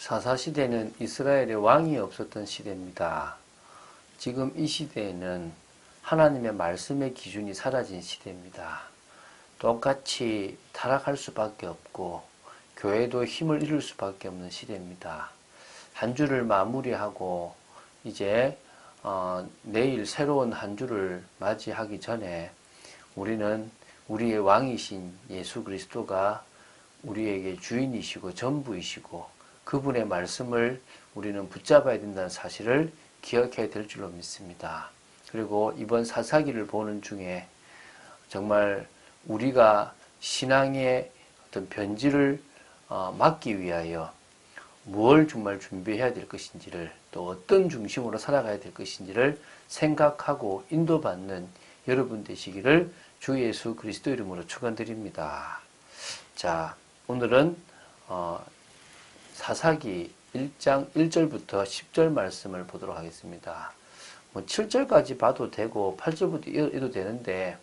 사사시대는 이스라엘의 왕이 없었던 시대입니다. 지금 이 시대에는 하나님의 말씀의 기준이 사라진 시대입니다. 똑같이 타락할 수밖에 없고 교회도 힘을 잃을 수밖에 없는 시대입니다. 한 주를 마무리하고 이제 내일 새로운 한 주를 맞이하기 전에 우리는 우리의 왕이신 예수 그리스도가 우리에게 주인이시고 전부이시고 그분의 말씀을 우리는 붙잡아야 된다는 사실을 기억해야 될 줄로 믿습니다. 그리고 이번 사사기를 보는 중에 정말 우리가 신앙의 어떤 변질을 막기 위하여 무엇을 정말 준비해야 될 것인지를, 또 어떤 중심으로 살아가야 될 것인지를 생각하고 인도받는 여러분 되시기를 주 예수 그리스도 이름으로 축원드립니다. 자, 오늘은 사사기 1장 1절부터 10절 말씀을 보도록 하겠습니다. 7절까지 봐도 되고 8절부터 읽어도 되는데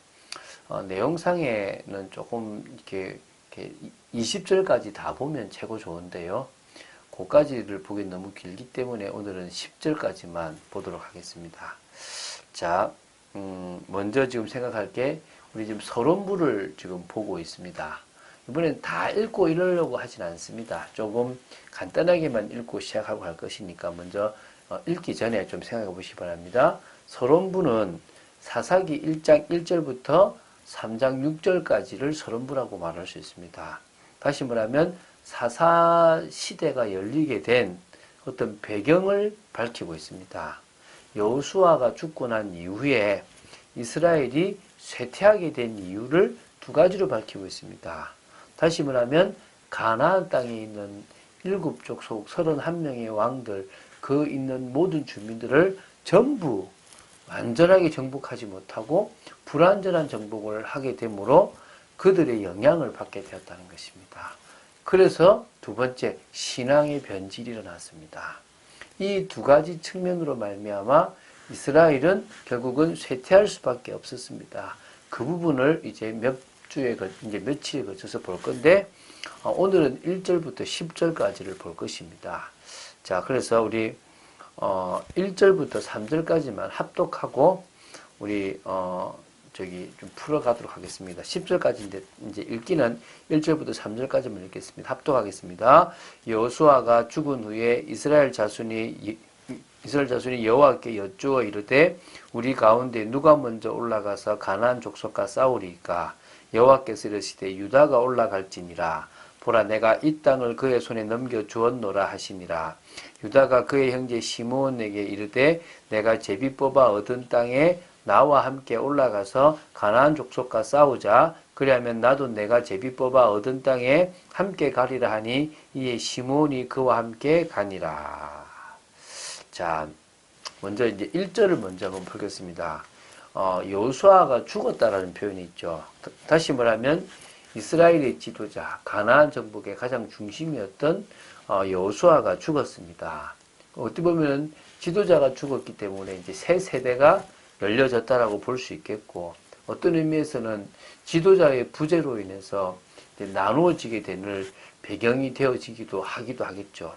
내용상에는 조금 이렇게 20절까지 다 보면 최고 좋은데요. 그까지를 보기 너무 길기 때문에 오늘은 10절까지만 보도록 하겠습니다. 자, 먼저 지금 생각할 게 우리 지금 서론부를 지금 보고 있습니다. 이번엔 다 읽고 이러려고 하진 않습니다. 조금 간단하게만 읽고 시작하고 할 것이니까 먼저 읽기 전에 좀 생각해 보시기 바랍니다. 서론부는 사사기 1장 1절부터 3장 6절까지를 서론부라고 말할 수 있습니다. 다시 말하면 사사 시대가 열리게 된 어떤 배경을 밝히고 있습니다. 여호수아가 죽고 난 이후에 이스라엘이 쇠퇴하게 된 이유를 두 가지로 밝히고 있습니다. 다시 말하면 가나안 땅에 있는 7족속 31명의 왕들, 그 있는 모든 주민들을 전부 완전하게 정복하지 못하고 불완전한 정복을 하게 되므로 그들의 영향을 받게 되었다는 것입니다. 그래서 두 번째, 신앙의 변질이 일어났습니다. 이 두 가지 측면으로 말미암아 이스라엘은 결국은 쇠퇴할 수밖에 없었습니다. 그 부분을 이제 며칠에 거쳐서 볼 건데, 오늘은 1절부터 10절까지를 볼 것입니다. 자, 그래서 우리 1절부터 3절까지만 합독하고 우리 좀 풀어가도록 하겠습니다. 10절까지 이제 읽기는 1절부터 3절까지만 읽겠습니다. 합독하겠습니다. 여호수아가 죽은 후에 이스라엘 자손이 여호와께 여쭈어 이르되 우리 가운데 누가 먼저 올라가서 가나안 족속과 싸우리까? 여호와께서 이르시되 유다가 올라갈지니라. 보라, 내가 이 땅을 그의 손에 넘겨 주었노라 하시니라. 유다가 그의 형제 시므온에게 이르되 내가 제비 뽑아 얻은 땅에 나와 함께 올라가서 가나안 족속과 싸우자. 그리하면 나도 내가 제비 뽑아 얻은 땅에 함께 가리라 하니 이에 시므온이 그와 함께 가니라. 자, 먼저 이제 1절을 먼저 한번 보겠습니다. 여호수아가 죽었다라는 표현이 있죠. 다시 말하면 이스라엘의 지도자, 가나안 정복의 가장 중심이었던 여호수아가 죽었습니다. 어떻게 보면 지도자가 죽었기 때문에 이제 새 세대가 열려졌다라고 볼 수 있겠고, 어떤 의미에서는 지도자의 부재로 인해서 나누어지게 되는 배경이 되어지기도 하겠죠.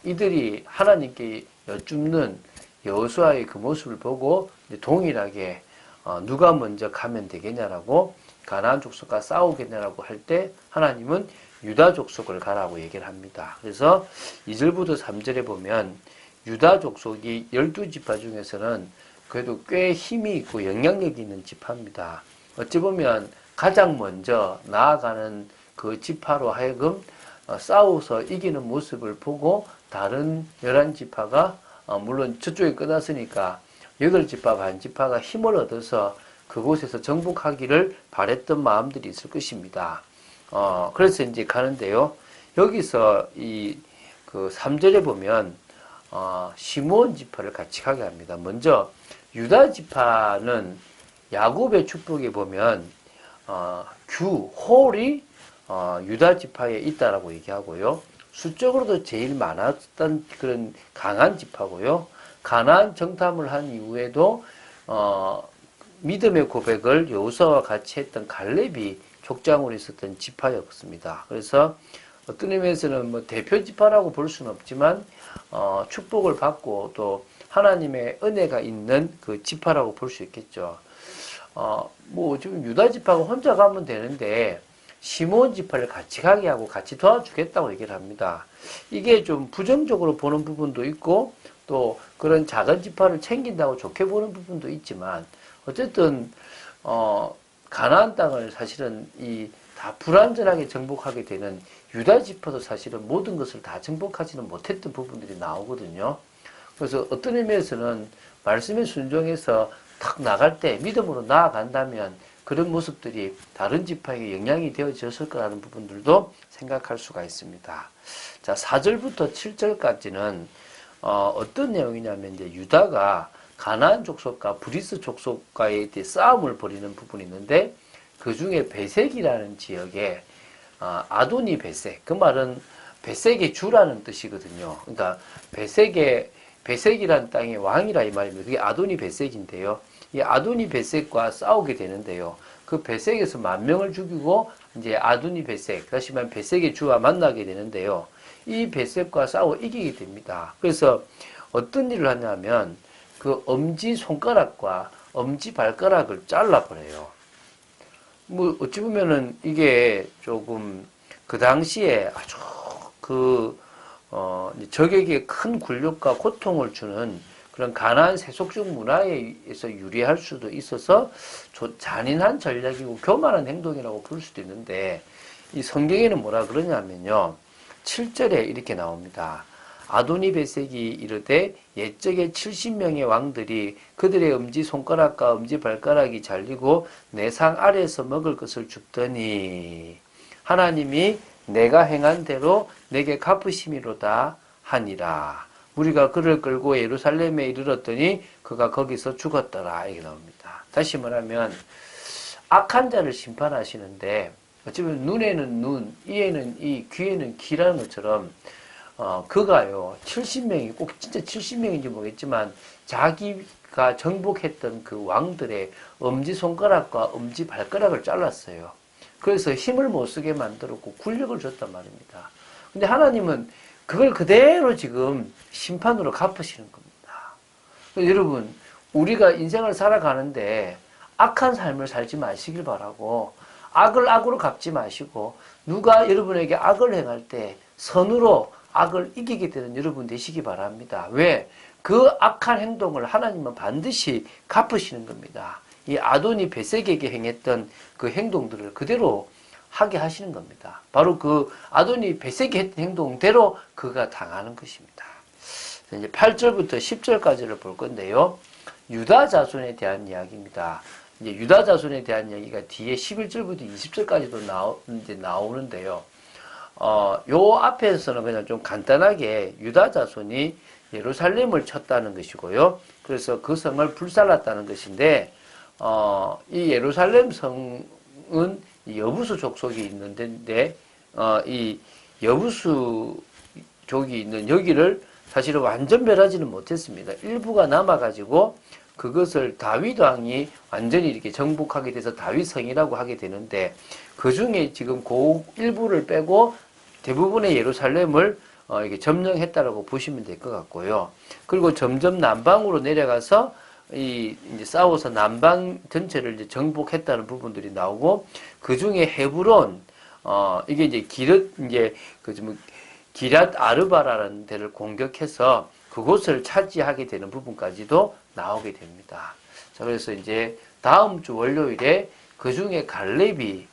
이들이 하나님께 여쭙는 여호수아의 그 모습을 보고 동일하게 누가 먼저 가면 되겠냐라고, 가나안 족속과 싸우겠냐라고 할 때 하나님은 유다 족속을 가라고 얘기를 합니다. 그래서 2절부터 3절에 보면 유다 족속이 12지파 중에서는 그래도 꽤 힘이 있고 영향력이 있는 지파입니다. 어찌 보면 가장 먼저 나아가는 그 지파로 하여금 싸워서 이기는 모습을 보고 다른 11지파가 물론 저쪽에 끝났으니까 8지파 반지파가 힘을 얻어서 그곳에서 정복하기를 바랬던 마음들이 있을 것입니다. 그래서 이제 가는데요. 여기서 그 3절에 보면 시므온 지파를 같이 가게 합니다. 먼저 유다 지파는 야곱의 축복에 보면 홀이 유다 지파에 있다라고 얘기하고요. 수적으로도 제일 많았던 그런 강한 지파고요. 가나안 정탐을 한 이후에도 믿음의 고백을 여호수아와 같이 했던 갈렙이 족장으로 있었던 지파였습니다. 그래서 어떤 의미에서는 뭐 대표 지파라고 볼 수는 없지만 축복을 받고 또 하나님의 은혜가 있는 그 지파라고 볼 수 있겠죠. 뭐 지금 유다 지파가 혼자 가면 되는데 시몬 지파를 같이 가게 하고 같이 도와주겠다고 얘기를 합니다. 이게 좀 부정적으로 보는 부분도 있고 또 그런 작은 지파를 챙긴다고 좋게 보는 부분도 있지만 어쨌든 가나안 땅을 사실은 다 불완전하게 정복하게 되는 유다 지파도 사실은 모든 것을 다 정복하지는 못했던 부분들이 나오거든요. 그래서 어떤 의미에서는 말씀에 순종해서 탁 나갈 때 믿음으로 나아간다면 그런 모습들이 다른 지파에게 영향이 되어졌을 거라는 부분들도 생각할 수가 있습니다. 자, 4절부터 7절까지는 어떤 내용이냐면 이제 유다가 가나안 족속과 브리스 족속과의 싸움을 벌이는 부분이 있는데 그 중에 베색이라는 지역에 아도니 베색, 그 말은 베색의 주라는 뜻이거든요. 그러니까 베색이라는 땅의 왕이라 이 말입니다. 그게 아도니 베색인데요. 이 아도니 베색과 싸우게 되는데요. 그 베색에서 10,000명을 죽이고 이제 아도니 베색, 다시 말하면 베색의 주와 만나게 되는데요. 이 베색과 싸워 이기게 됩니다. 그래서 어떤 일을 하냐면 그 엄지 손가락과 엄지 발가락을 잘라버려요. 뭐 어찌 보면은 이게 조금 그 당시에 아주 적에게 큰 굴욕과 고통을 주는 그런 가나안 세속적 문화에서 유리할 수도 있어서 잔인한 전략이고 교만한 행동이라고 볼 수도 있는데 이 성경에는 뭐라 그러냐면요. 7절에 이렇게 나옵니다. 아도니 베색이 이르되 옛적에 70명의 왕들이 그들의 엄지 손가락과 엄지 발가락이 잘리고 내 상 아래에서 먹을 것을 줍더니 하나님이 내가 행한 대로 내게 갚으심이로다 하니라. 우리가 그를 끌고 예루살렘에 이르렀더니 그가 거기서 죽었더라. 이게 나옵니다. 다시 말하면 악한 자를 심판하시는데 어쩌면 눈에는 눈, 이에는 이, 귀에는 귀라는 것처럼 그가요 70명이 꼭 진짜 70명인지 모르겠지만 자기가 정복했던 그 왕들의 엄지손가락과 엄지발가락을 잘랐어요. 그래서 힘을 못 쓰게 만들었고 굴력을 줬단 말입니다. 근데 하나님은 그걸 그대로 지금 심판으로 갚으시는 겁니다. 여러분, 우리가 인생을 살아가는데 악한 삶을 살지 마시길 바라고 악을 악으로 갚지 마시고 누가 여러분에게 악을 행할 때 선으로 악을 이기게 되는 여러분 되시기 바랍니다. 왜? 그 악한 행동을 하나님은 반드시 갚으시는 겁니다. 이 아도니 베색에게 행했던 그 행동들을 그대로 하게 하시는 겁니다. 바로 그 아도니 베색이 했던 행동대로 그가 당하는 것입니다. 이제 8절부터 10절까지를 볼 건데요. 유다 자손에 대한 이야기입니다. 이제 유다 자손에 대한 이야기가 뒤에 11절부터 20절까지도 나오는데요. 요 앞에서는 그냥 좀 간단하게 유다 자손이 예루살렘을 쳤다는 것이고요. 그래서 그 성을 불살랐다는 것인데, 이 예루살렘 성은 여부수 족속이 있는데, 이 여부수족이 있는 여기를 사실은 완전 멸하지는 못했습니다. 일부가 남아가지고 그것을 다윗 왕이 완전히 이렇게 정복하게 돼서 다윗성이라고 하게 되는데 그 중에 지금 그 일부를 빼고 대부분의 예루살렘을 이렇게 점령했다라고 보시면 될 것 같고요. 그리고 점점 남방으로 내려가서 이제 싸워서 남방 전체를 이제 정복했다는 부분들이 나오고 그 중에 헤브론 이게 이제 기랏 아르바라는 데를 공격해서 그곳을 차지하게 되는 부분까지도 나오게 됩니다. 자, 그래서 이제 다음 주 월요일에 그 중에 갈렙이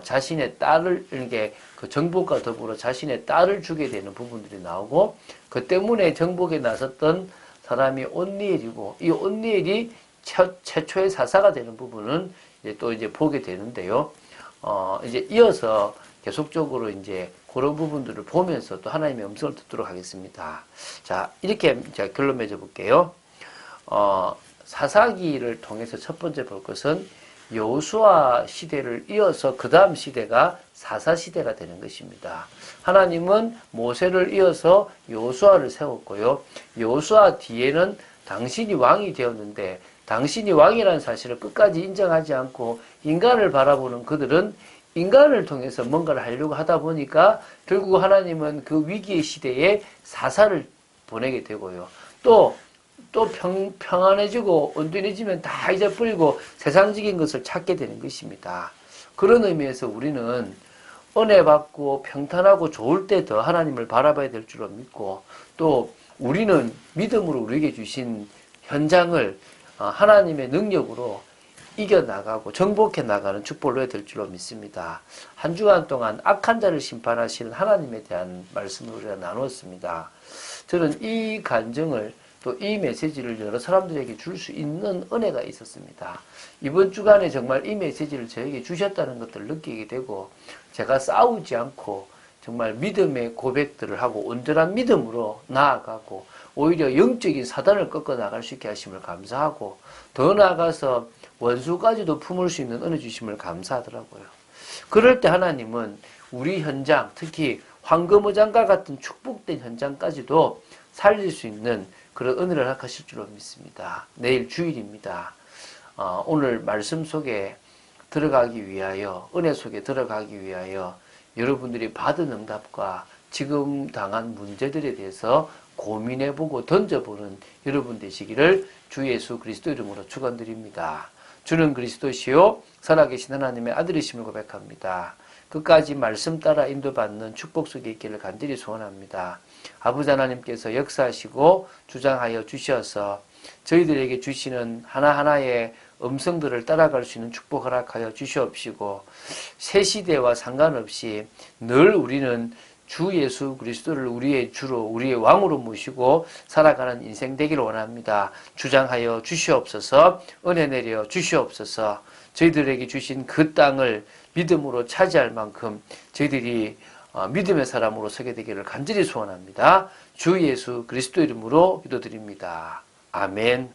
자신의 딸을 이렇게 그 정복과 더불어 자신의 딸을 주게 되는 부분들이 나오고 그 때문에 정복에 나섰던 사람이 온니엘이고 이 온니엘이 최초의 사사가 되는 부분은 이제 또 이제 보게 되는데요. 이제 이어서 계속적으로 이제 그런 부분들을 보면서 또 하나님의 음성을 듣도록 하겠습니다. 자, 이렇게 제가 결론 맺어 볼게요. 사사기를 통해서 첫 번째 볼 것은 여호수아 시대를 이어서 그 다음 시대가 사사 시대가 되는 것입니다. 하나님은 모세를 이어서 여호수아를 세웠고요. 여호수아 뒤에는 당신이 왕이 되었는데 당신이 왕이라는 사실을 끝까지 인정하지 않고 인간을 바라보는 그들은 인간을 통해서 뭔가를 하려고 하다 보니까 결국 하나님은 그 위기의 시대에 사사를 보내게 되고요. 또 평안해지고 온전해지면 다 잊어버리고 세상적인 것을 찾게 되는 것입니다. 그런 의미에서 우리는 은혜 받고 평탄하고 좋을 때 더 하나님을 바라봐야 될 줄로 믿고, 또 우리는 믿음으로 우리에게 주신 현장을 하나님의 능력으로 이겨나가고 정복해 나가는 축복을 해야 될 줄로 믿습니다. 한 주간 동안 악한 자를 심판하시는 하나님에 대한 말씀을 우리가 나눴습니다. 저는 이 간증을, 또 이 메시지를 여러 사람들에게 줄 수 있는 은혜가 있었습니다. 이번 주간에 정말 이 메시지를 저에게 주셨다는 것들을 느끼게 되고, 제가 싸우지 않고 정말 믿음의 고백들을 하고 온전한 믿음으로 나아가고 오히려 영적인 사단을 꺾어 나갈 수 있게 하심을 감사하고, 더 나아가서 원수까지도 품을 수 있는 은혜 주심을 감사하더라고요. 그럴 때 하나님은 우리 현장, 특히 황금어장과 같은 축복된 현장까지도 살릴 수 있는 그런 은혜를 허락하실 줄로 믿습니다. 내일 주일입니다. 오늘 말씀 속에 들어가기 위하여, 은혜 속에 들어가기 위하여 여러분들이 받은 응답과 지금 당한 문제들에 대해서 고민해보고 던져보는 여러분 되시기를 주 예수 그리스도 이름으로 축원드립니다. 주는 그리스도시요 살아계신 하나님의 아들이심을 고백합니다. 끝까지 말씀 따라 인도받는 축복 속에 있기를 간절히 소원합니다. 아버지 하나님께서 역사하시고 주장하여 주셔서 저희들에게 주시는 하나하나의 음성들을 따라갈 수 있는 축복 허락하여 주시옵시고, 새 시대와 상관없이 늘 우리는 주 예수 그리스도를 우리의 주로, 우리의 왕으로 모시고 살아가는 인생 되기를 원합니다. 주장하여 주시옵소서. 은혜 내려 주시옵소서. 저희들에게 주신 그 땅을 믿음으로 차지할 만큼 저희들이 믿음의 사람으로 서게 되기를 간절히 소원합니다. 주 예수 그리스도 이름으로 기도드립니다. 아멘.